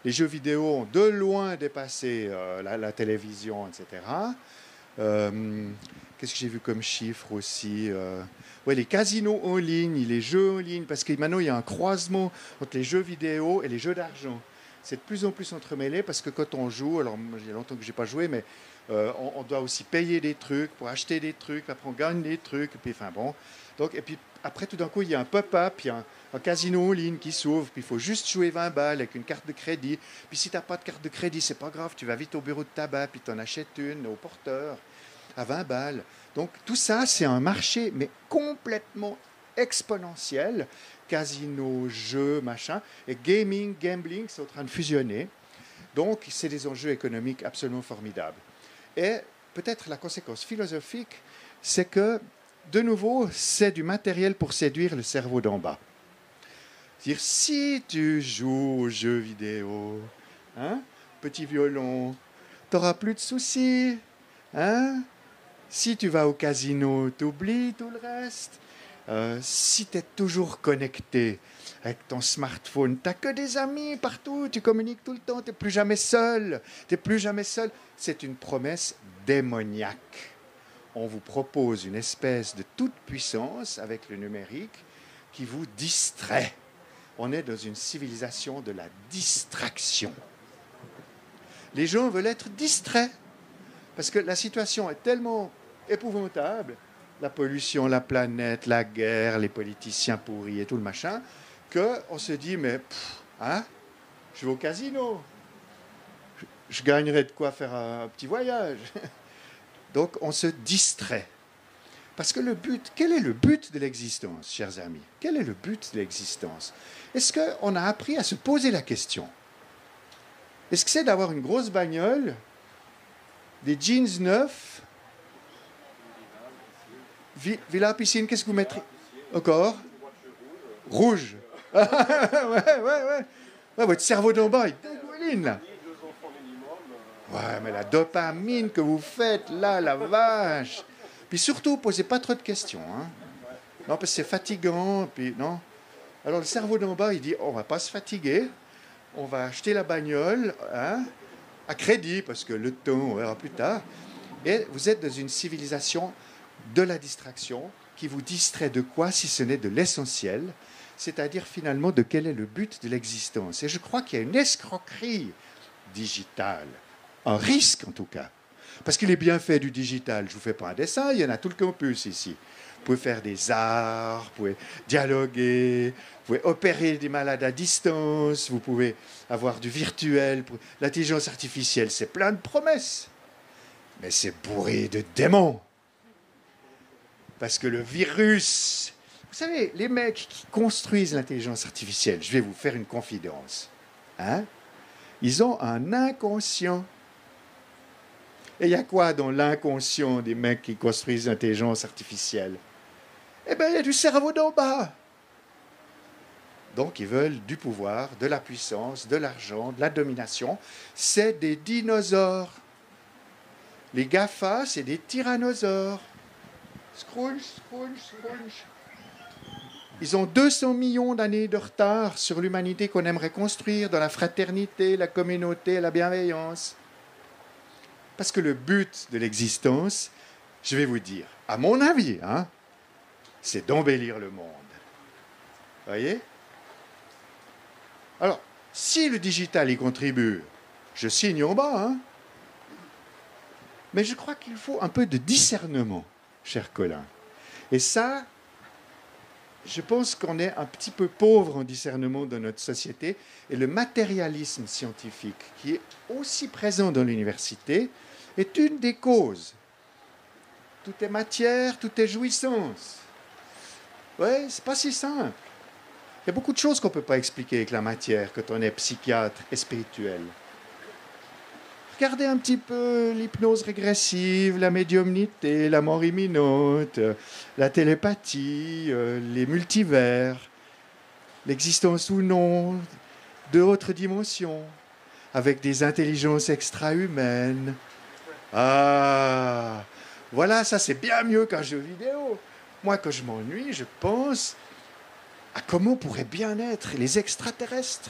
Les jeux vidéo ont de loin dépassé la télévision, etc. Qu'est-ce que j'ai vu comme chiffre aussi? Ouais, les casinos en ligne, les jeux en ligne, parce que maintenant, il y a un croisement entre les jeux vidéo et les jeux d'argent. C'est de plus en plus entremêlé, parce que quand on joue, alors il y a longtemps que je n'ai pas joué, mais on doit aussi payer des trucs pour acheter des trucs, après on gagne des trucs, et puis enfin bon. Donc, et puis après, tout d'un coup, il y a un pop-up, il y a un casino en ligne qui s'ouvre, puis il faut juste jouer 20 balles avec une carte de crédit. Puis si tu n'as pas de carte de crédit, c'est pas grave, tu vas vite au bureau de tabac, puis tu en achètes une au porteur à 20 balles. Donc tout ça, c'est un marché, mais complètement exponentiel. Casino, jeux, machin. Et gaming, gambling, c'est en train de fusionner. Donc c'est des enjeux économiques absolument formidables. Et peut-être la conséquence philosophique, c'est que, de nouveau, c'est du matériel pour séduire le cerveau d'en bas. C'est-à-dire, si tu joues aux jeux vidéo, hein, petit violon, tu n'auras plus de soucis. Hein? Si tu vas au casino, tu oublies tout le reste. Si tu es toujours connecté avec ton smartphone, tu n'as que des amis partout, tu communiques tout le temps, tu n'es plus jamais seul. Tu n'es plus jamais seul. C'est une promesse démoniaque. On vous propose une espèce de toute-puissance avec le numérique qui vous distrait. On est dans une civilisation de la distraction. Les gens veulent être distraits parce que la situation est tellement épouvantable, la pollution, la planète, la guerre, les politiciens pourris et tout le machin, qu'on se dit, mais hein, je vais au casino, je gagnerai de quoi faire un petit voyage. Donc on se distrait. Parce que le but, quel est le but de l'existence, chers amis? Quel est le but de l'existence? Est-ce qu'on a appris à se poser la question? Est-ce que c'est d'avoir une grosse bagnole, des jeans neufs, villa, piscine, qu'est-ce que vous mettrez encore? Rouge. ouais. Votre cerveau d'en bas, il dégouline, là. Ouais, mais la dopamine que vous faites, là, la vache. Puis surtout, posez pas trop de questions. Hein. Non, parce que c'est fatigant. Puis, non. Alors, le cerveau d'en bas, il dit, on va pas se fatiguer. On va acheter la bagnole hein, à crédit, parce que le temps, on verra plus tard. Et vous êtes dans une civilisation de la distraction qui vous distrait de quoi si ce n'est de l'essentiel, c'est-à-dire finalement de quel est le but de l'existence. Et je crois qu'il y a une escroquerie digitale, un risque en tout cas, parce qu'il est bien fait du digital. Je ne vous fais pas un dessin, il y en a tout le campus ici. Vous pouvez faire des arts, vous pouvez dialoguer, vous pouvez opérer des malades à distance, vous pouvez avoir du virtuel. L'intelligence artificielle, c'est plein de promesses, mais c'est bourré de démons. Parce que le virus... Vous savez, les mecs qui construisent l'intelligence artificielle, je vais vous faire une confidence, hein? Ils ont un inconscient. Et il y a quoi dans l'inconscient des mecs qui construisent l'intelligence artificielle? Eh bien, il y a du cerveau d'en bas. Donc, ils veulent du pouvoir, de la puissance, de l'argent, de la domination. C'est des dinosaures. Les GAFA, c'est des tyrannosaures. Scrunch, scrunch, scrunch. Ils ont 200 millions d'années de retard sur l'humanité qu'on aimerait construire dans la fraternité, la communauté, la bienveillance. Parce que le but de l'existence, je vais vous dire, à mon avis, hein, c'est d'embellir le monde. Voyez? Alors, si le digital y contribue, je signe en bas, hein. Mais je crois qu'il faut un peu de discernement, cher Colin. Et ça, je pense qu'on est un petit peu pauvre en discernement dans notre société. Et le matérialisme scientifique, qui est aussi présent dans l'université, est une des causes. Tout est matière, tout est jouissance. Oui, c'est pas si simple. Il y a beaucoup de choses qu'on ne peut pas expliquer avec la matière quand on est psychiatre et spirituel. Regardez un petit peu l'hypnose régressive, la médiumnité, la mort imminente, la télépathie, les multivers, l'existence ou non d'autres dimensions, avec des intelligences extra-humaines. Ah, voilà, ça c'est bien mieux qu'un jeu vidéo. Moi, quand je m'ennuie, je pense à comment pourraient bien être les extraterrestres.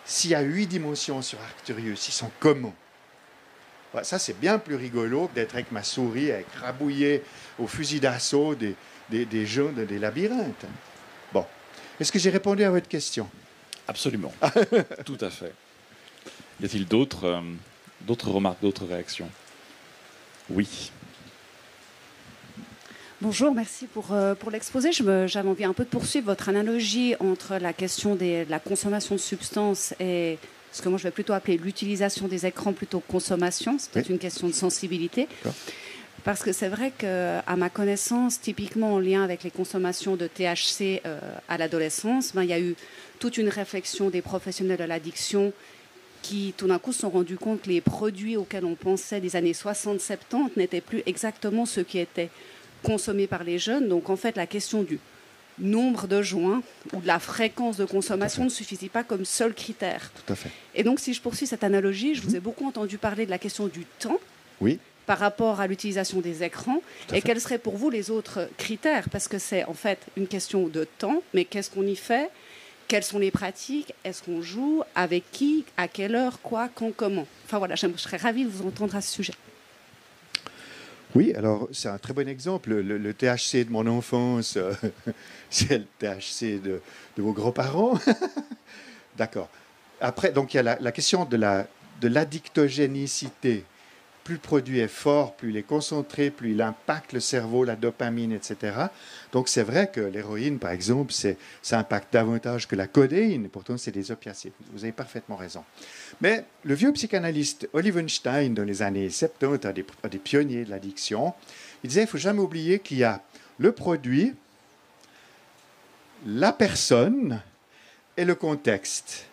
S'il y a 8 dimensions sur Arcturus, ils sont comment? Ça, c'est bien plus rigolo que d'être avec ma souris, à écrabouiller au fusil d'assaut des gens des labyrinthes. Bon. Est-ce que j'ai répondu à votre question? Absolument. Tout à fait. Y a-t-il d'autres remarques, d'autres réactions? Oui. Bonjour, merci pour l'exposé. J'avais envie un peu de poursuivre votre analogie entre la question de la consommation de substances et ce que moi je vais plutôt appeler l'utilisation des écrans plutôt que consommation. C'est peut-être une question de sensibilité. Parce que c'est vrai qu'à ma connaissance, typiquement en lien avec les consommations de THC à l'adolescence, il y a eu toute une réflexion des professionnels de l'addiction qui, tout d'un coup, se sont rendus compte que les produits auxquels on pensait des années 60-70 n'étaient plus exactement ceux qui étaient consommés par les jeunes. Donc, en fait, la question du nombre de joints ou de la fréquence de consommation ne suffisait pas comme seul critère. Tout à fait. Et donc, si je poursuis cette analogie, je vous ai beaucoup entendu parler de la question du temps. Oui. Par rapport à l'utilisation des écrans. Et quels seraient pour vous les autres critères? Parce que c'est en fait une question de temps, mais qu'est-ce qu'on y fait? Quelles sont les pratiques? Est-ce qu'on joue? Avec qui? À quelle heure? Quoi? Quand? Comment? Enfin voilà, je serais ravie de vous entendre à ce sujet. Oui, alors c'est un très bon exemple. Le THC de mon enfance, c'est le THC de vos grands-parents. D'accord. Après, donc il y a la question de l'addictogénicité. Plus le produit est fort, plus il est concentré, plus il impacte le cerveau, la dopamine, etc. Donc c'est vrai que l'héroïne, par exemple, ça impacte davantage que la codéine. Pourtant, c'est des opiacés. Vous avez parfaitement raison. Mais le vieux psychanalyste Olivenstein, dans les années 70, un des pionniers de l'addiction, il disait, il ne faut jamais oublier qu'il y a le produit, la personne et le contexte.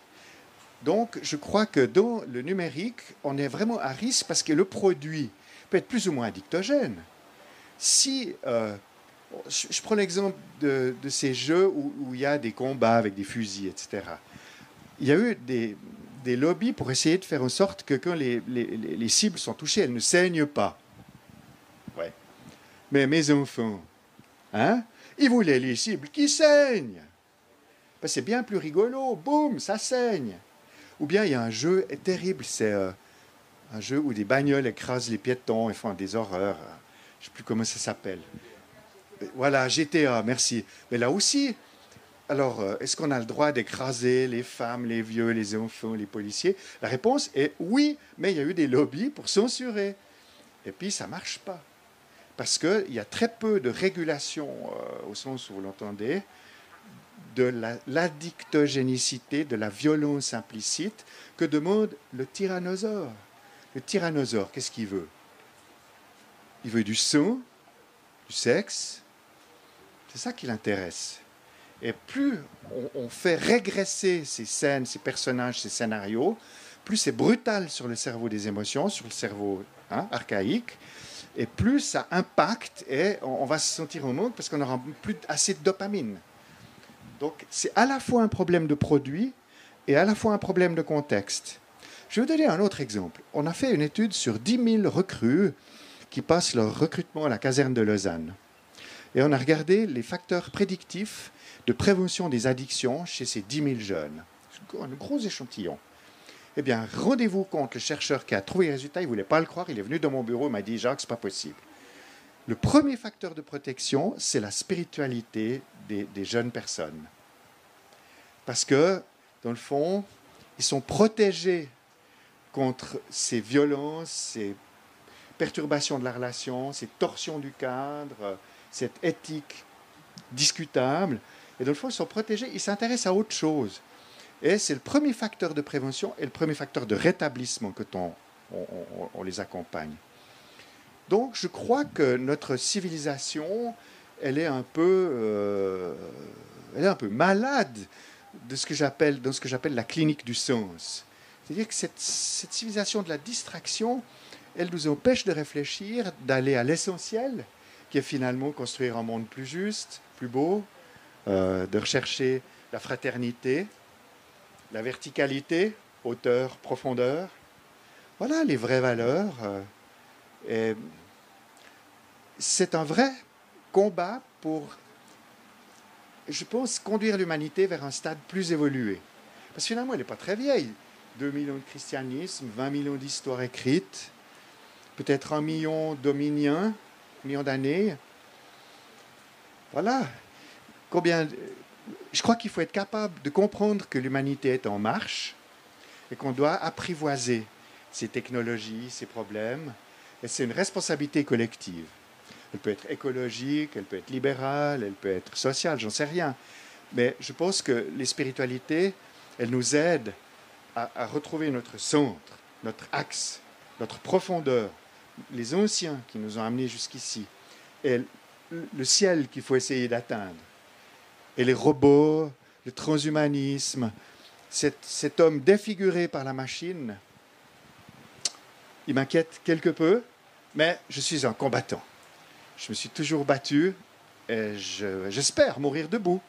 Donc, je crois que dans le numérique, on est vraiment à risque parce que le produit peut être plus ou moins addictogène. Si, je prends l'exemple de ces jeux où il y a des combats avec des fusils, etc. Il y a eu des lobbies pour essayer de faire en sorte que quand les cibles sont touchées, elles ne saignent pas. Ouais. Mais mes enfants, hein, ils voulaient les cibles qui saignent. Ben, c'est bien plus rigolo. Boum, ça saigne. Ou bien il y a un jeu terrible, c'est un jeu où des bagnoles écrasent les piétons et font des horreurs. Je ne sais plus comment ça s'appelle. Voilà, GTA, merci. Mais là aussi, alors, est-ce qu'on a le droit d'écraser les femmes, les vieux, les enfants, les policiers? La réponse est oui, mais il y a eu des lobbies pour censurer. Et puis, ça ne marche pas. Parce qu'il y a très peu de régulation, au sens où vous l'entendez, de l'addictogénicité, de la violence implicite que demande le tyrannosaure. Le tyrannosaure, qu'est-ce qu'il veut? Il veut du sang, du sexe. C'est ça qui l'intéresse. Et plus on fait régresser ces scènes, ces personnages, ces scénarios, plus c'est brutal sur le cerveau des émotions, sur le cerveau archaïque, et plus ça impacte et on va se sentir au manque parce qu'on n'aura plus assez de dopamine. Donc c'est à la fois un problème de produit et à la fois un problème de contexte. Je vais vous donner un autre exemple. On a fait une étude sur 10 000 recrues qui passent leur recrutement à la caserne de Lausanne. Et on a regardé les facteurs prédictifs de prévention des addictions chez ces 10 000 jeunes. C'est un gros échantillon. Eh bien, rendez-vous compte, le chercheur qui a trouvé les résultats, il ne voulait pas le croire, il est venu dans mon bureau, il m'a dit « Jacques, ce n'est pas possible ». Le premier facteur de protection, c'est la spiritualité des jeunes personnes. Parce que, dans le fond, ils sont protégés contre ces violences, ces perturbations de la relation, ces torsions du cadre, cette éthique discutable. Et dans le fond, ils sont protégés, ils s'intéressent à autre chose. Et c'est le premier facteur de prévention et le premier facteur de rétablissement que on les accompagne. Donc, je crois que notre civilisation, elle est un peu malade de ce que j'appelle la clinique du sens. C'est-à-dire que cette civilisation de la distraction, elle nous empêche de réfléchir, d'aller à l'essentiel, qui est finalement construire un monde plus juste, plus beau, de rechercher la fraternité, la verticalité, hauteur, profondeur. Voilà les vraies valeurs. Et c'est un vrai combat pour, je pense, conduire l'humanité vers un stade plus évolué. Parce que finalement, elle n'est pas très vieille. 2 millions de christianisme, 20 millions d'histoires écrites, peut-être 1 million d'hominiens, 1 million d'années. Voilà. Je crois qu'il faut être capable de comprendre que l'humanité est en marche et qu'on doit apprivoiser ces technologies, ces problèmes. Et c'est une responsabilité collective. Elle peut être écologique, elle peut être libérale, elle peut être sociale, j'en sais rien. Mais je pense que les spiritualités, elles nous aident à retrouver notre centre, notre axe, notre profondeur, les anciens qui nous ont amenés jusqu'ici, et le ciel qu'il faut essayer d'atteindre. Et les robots, le transhumanisme, cet homme défiguré par la machine, il m'inquiète quelque peu, mais je suis un combattant. Je me suis toujours battu et j'espère mourir debout.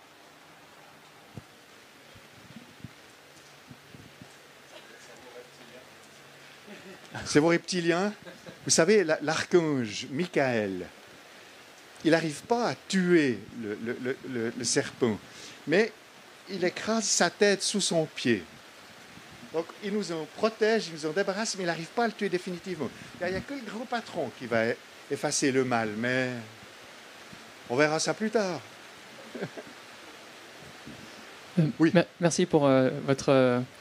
C'est vos reptiliens. Vous savez, l'archange Michael, il n'arrive pas à tuer le serpent, mais il écrase sa tête sous son pied. Donc, il nous en protège, il nous en débarrasse, mais il n'arrive pas à le tuer définitivement. Il n'y a que le grand patron qui va effacer le mal, mais on verra ça plus tard. Oui. Merci pour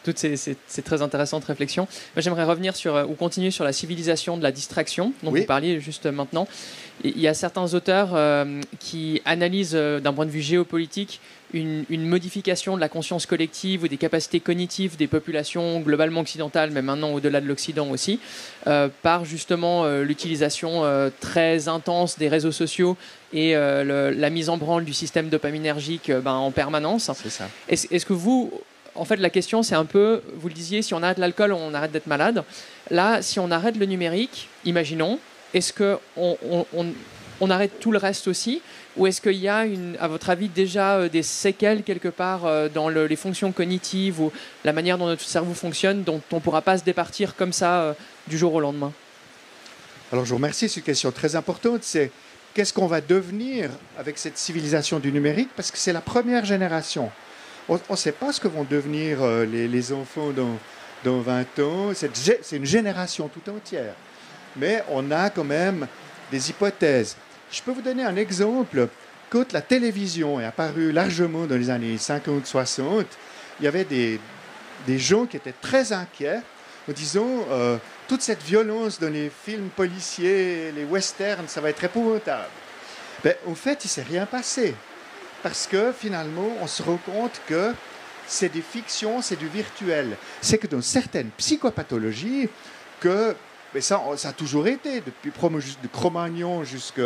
toutes ces très intéressantes réflexions. Moi, j'aimerais revenir ou continuer sur la civilisation de la distraction dont vous parliez juste maintenant. Il y a certains auteurs qui analysent d'un point de vue géopolitique une modification de la conscience collective ou des capacités cognitives des populations globalement occidentales, mais maintenant au-delà de l'Occident aussi, par justement l'utilisation très intense des réseaux sociaux et la mise en branle du système dopaminergique en permanence. C'est ça. Est-ce que vous... En fait, la question, c'est un peu, vous le disiez, si on arrête l'alcool, on arrête d'être malade. Là, si on arrête le numérique, imaginons, est-ce qu'on arrête tout le reste aussi? Ou est-ce qu'il y a, à votre avis, déjà des séquelles quelque part dans les fonctions cognitives ou la manière dont notre cerveau fonctionne, dont on ne pourra pas se départir comme ça du jour au lendemain? Alors, je vous remercie. C'est une question très importante. C'est qu'est-ce qu'on va devenir avec cette civilisation du numérique? Parce que c'est la première génération. On ne sait pas ce que vont devenir les enfants dans 20 ans. C'est une génération tout entière. Mais on a quand même des hypothèses. Je peux vous donner un exemple. Quand la télévision est apparue largement dans les années 50-60, il y avait des gens qui étaient très inquiets en disant toute cette violence dans les films policiers, les westerns, ça va être épouvantable. Ben, en fait, il ne s'est rien passé. Parce que finalement, on se rend compte que c'est des fictions, c'est du virtuel. C'est que dans certaines psychopathologies, mais ça a toujours été, depuis de Cro-Magnon jusque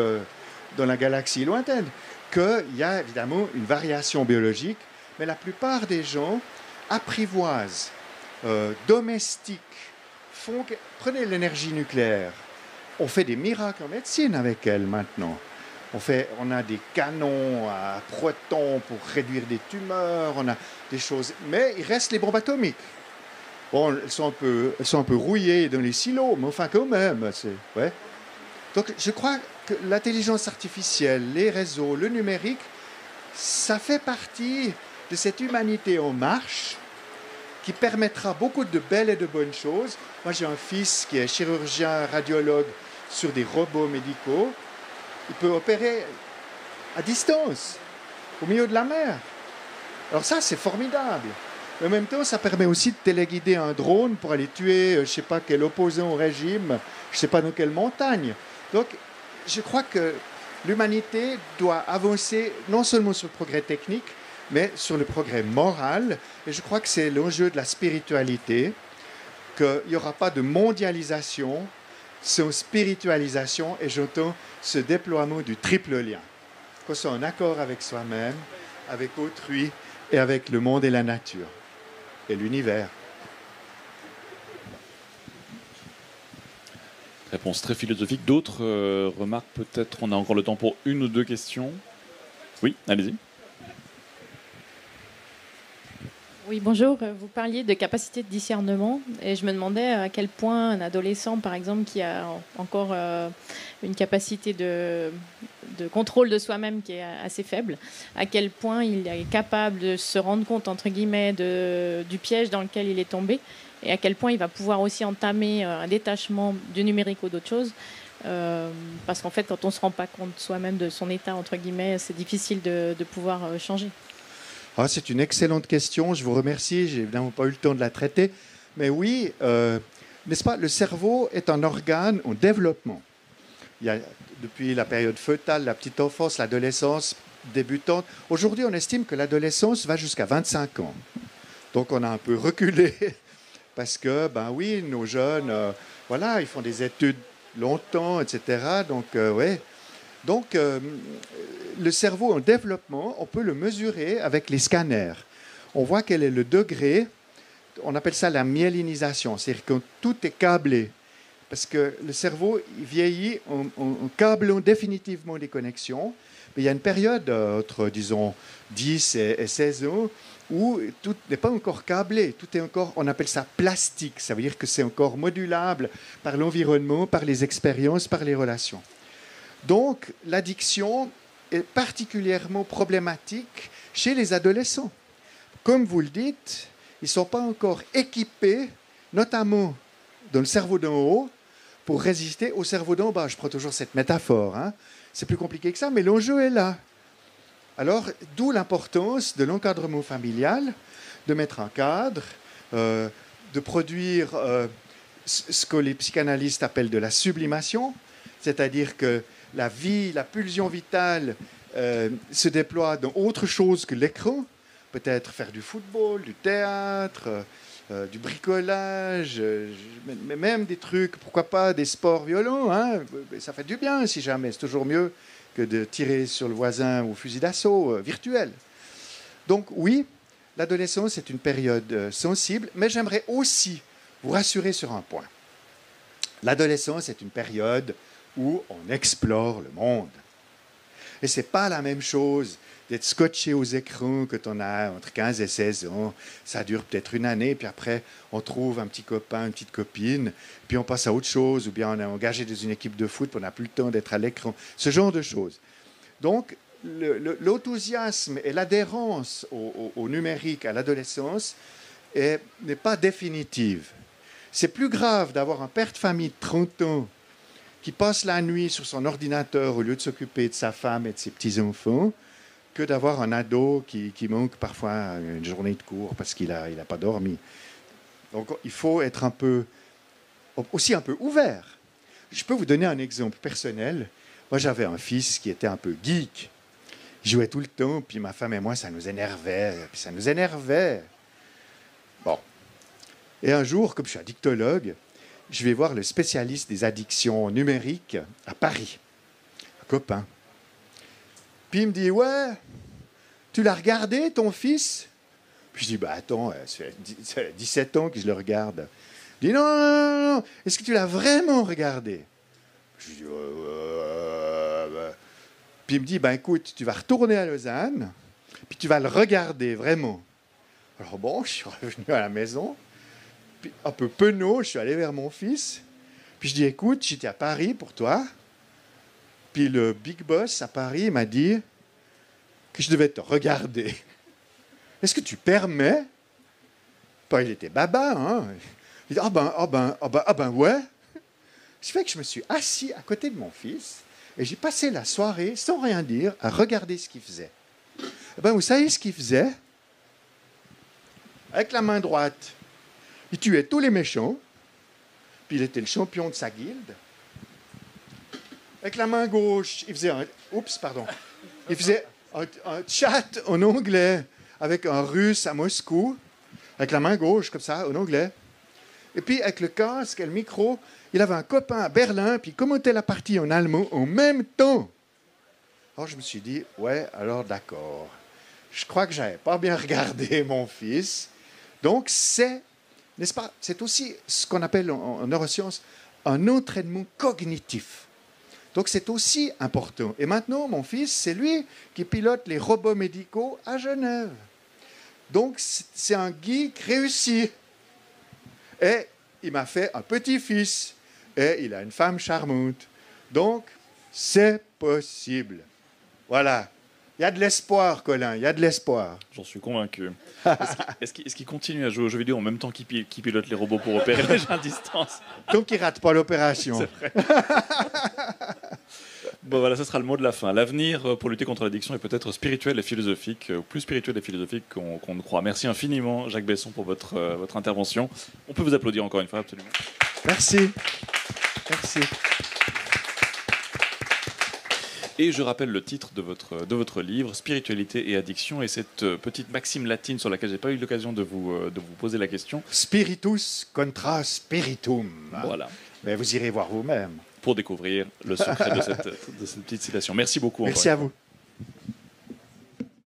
dans la galaxie lointaine, qu'il y a évidemment une variation biologique, mais la plupart des gens apprivoisent, domestiquent, prenez l'énergie nucléaire. On fait des miracles en médecine avec elle maintenant. On a des canons à protons pour réduire des tumeurs, on a des choses. Mais il reste les bombes atomiques. Bon, elles sont un peu rouillées dans les silos, mais enfin quand même. Ouais. Donc je crois que l'intelligence artificielle, les réseaux, le numérique, ça fait partie de cette humanité en marche qui permettra beaucoup de belles et de bonnes choses. Moi, j'ai un fils qui est chirurgien, radiologue sur des robots médicaux. Il peut opérer à distance, au milieu de la mer. Alors ça, c'est formidable. En même temps, ça permet aussi de téléguider un drone pour aller tuer, je ne sais pas quel opposant au régime, je ne sais pas dans quelle montagne. Donc, je crois que l'humanité doit avancer non seulement sur le progrès technique, mais sur le progrès moral. Et je crois que c'est l'enjeu de la spiritualité, qu'il n'y aura pas de mondialisation sans spiritualisation, et j'entends ce déploiement du triple lien. Qu'on soit en accord avec soi-même, avec autrui, et avec le monde et la nature, et l'univers. Réponse très philosophique. D'autres remarques peut-être? On a encore le temps pour une ou deux questions. Oui, allez-y. Oui, bonjour. Vous parliez de capacité de discernement et je me demandais à quel point un adolescent, par exemple, qui a encore une capacité de contrôle de soi-même qui est assez faible, à quel point il est capable de se rendre compte, entre guillemets, du piège dans lequel il est tombé et à quel point il va pouvoir aussi entamer un détachement du numérique ou d'autres choses. Parce qu'en fait, quand on ne se rend pas compte soi-même de son état, entre guillemets, c'est difficile de pouvoir changer. Ah, c'est une excellente question, je vous remercie, j'ai évidemment pas eu le temps de la traiter. Mais oui, n'est-ce pas, le cerveau est un organe en développement. Il y a, depuis la période fœtale, la petite enfance, l'adolescence débutante. Aujourd'hui, on estime que l'adolescence va jusqu'à 25 ans. Donc on a un peu reculé, parce que, ben oui, nos jeunes, voilà, ils font des études longtemps, etc. Donc, ouais. Donc, le cerveau en développement, on peut le mesurer avec les scanners. On voit quel est le degré, on appelle ça la myélinisation, c'est-à-dire que tout est câblé. Parce que le cerveau il vieillit en câblant définitivement des connexions. Mais il y a une période entre, disons, 10 et 16 ans où tout n'est pas encore câblé, tout est encore, on appelle ça plastique. Ça veut dire que c'est encore modulable par l'environnement, par les expériences, par les relations. Donc, l'addiction est particulièrement problématique chez les adolescents. Comme vous le dites, ils ne sont pas encore équipés, notamment dans le cerveau d'en haut, pour résister au cerveau d'en bas. Je prends toujours cette métaphore. Hein. C'est plus compliqué que ça, mais l'enjeu est là. Alors, d'où l'importance de l'encadrement familial, de mettre un cadre, de produire ce que les psychanalystes appellent de la sublimation, c'est-à-dire que la vie, la pulsion vitale se déploie dans autre chose que l'écran, peut-être faire du football, du théâtre, du bricolage, mais même des trucs, pourquoi pas des sports violents, hein, ça fait du bien si jamais, c'est toujours mieux que de tirer sur le voisin au fusil d'assaut virtuel. Donc oui, l'adolescence est une période sensible, mais j'aimerais aussi vous rassurer sur un point. L'adolescence est une période où on explore le monde. Et ce n'est pas la même chose d'être scotché aux écrans quand on a entre 15 et 16 ans. Ça dure peut-être une année, puis après, on trouve un petit copain, une petite copine, puis on passe à autre chose, ou bien on est engagé dans une équipe de foot, puis on n'a plus le temps d'être à l'écran. Ce genre de choses. Donc, l'enthousiasme et l'adhérence au numérique à l'adolescence n'est pas définitive. C'est plus grave d'avoir un père de famille de 30 ans qui passe la nuit sur son ordinateur au lieu de s'occuper de sa femme et de ses petits-enfants que d'avoir un ado qui manque parfois une journée de cours parce qu'il n'a pas dormi. Donc il faut être aussi un peu ouvert. Je peux vous donner un exemple personnel. Moi, j'avais un fils qui était un peu geek. Il jouait tout le temps, puis ma femme et moi, ça nous énervait. Bon. Et un jour, comme je suis addictologue, je vais voir le spécialiste des addictions numériques à Paris, un copain. Puis il me dit, ouais, tu l'as regardé, ton fils? Puis je dis, bah attends, ça fait 17 ans que je le regarde. Il dit, non, est-ce que tu l'as vraiment regardé? Je dis, bah. Puis il me dit, ben écoute, tu vas retourner à Lausanne, puis tu vas le regarder vraiment. Alors bon, je suis revenu à la maison, puis un peu penaud, je suis allé vers mon fils, puis je dis, écoute, j'étais à Paris pour toi, puis le big boss à Paris m'a dit que je devais te regarder. Est-ce que tu permets? Pas, il était baba, hein. Il dit, ah ben ouais. Ce fait que je me suis assis à côté de mon fils et j'ai passé la soirée, sans rien dire, à regarder ce qu'il faisait. Eh ben, vous savez ce qu'il faisait? Avec la main droite, il tuait tous les méchants, puis il était le champion de sa guilde. Avec la main gauche, il faisait un chat en anglais avec un russe à Moscou, avec la main gauche, comme ça, en anglais. Et puis, avec le casque et le micro, il avait un copain à Berlin, puis il commentait la partie en allemand en même temps. Alors, je me suis dit, ouais, alors d'accord. Je crois que je n'avais pas bien regardé mon fils. Donc, n'est-ce pas, c'est aussi ce qu'on appelle en neurosciences un entraînement cognitif. Donc, c'est aussi important. Et maintenant, mon fils, c'est lui qui pilote les robots médicaux à Genève. Donc, c'est un geek réussi. Et il m'a fait un petit-fils. Et il a une femme charmante. Donc, c'est possible. Voilà. Il y a de l'espoir, Colin, il y a de l'espoir. J'en suis convaincu. Est-ce qu'il continue à jouer aux jeux vidéo en même temps qu'il pilote les robots pour opérer les gens à distance? Donc, il ne rate pas l'opération. C'est vrai. Bon, voilà, ce sera le mot de la fin. L'avenir pour lutter contre l'addiction est peut-être spirituel et philosophique, plus spirituel et philosophique qu'on ne croit. Merci infiniment, Jacques Besson, pour votre intervention. On peut vous applaudir encore une fois, absolument. Merci. Merci. Et je rappelle le titre de votre livre, Spiritualité et addiction, et cette petite maxime latine sur laquelle je n'ai pas eu l'occasion de vous poser la question. Spiritus contra spiritum. Voilà. Mais vous irez voir vous-même. Pour découvrir le secret de cette petite citation. Merci beaucoup. Merci à vous.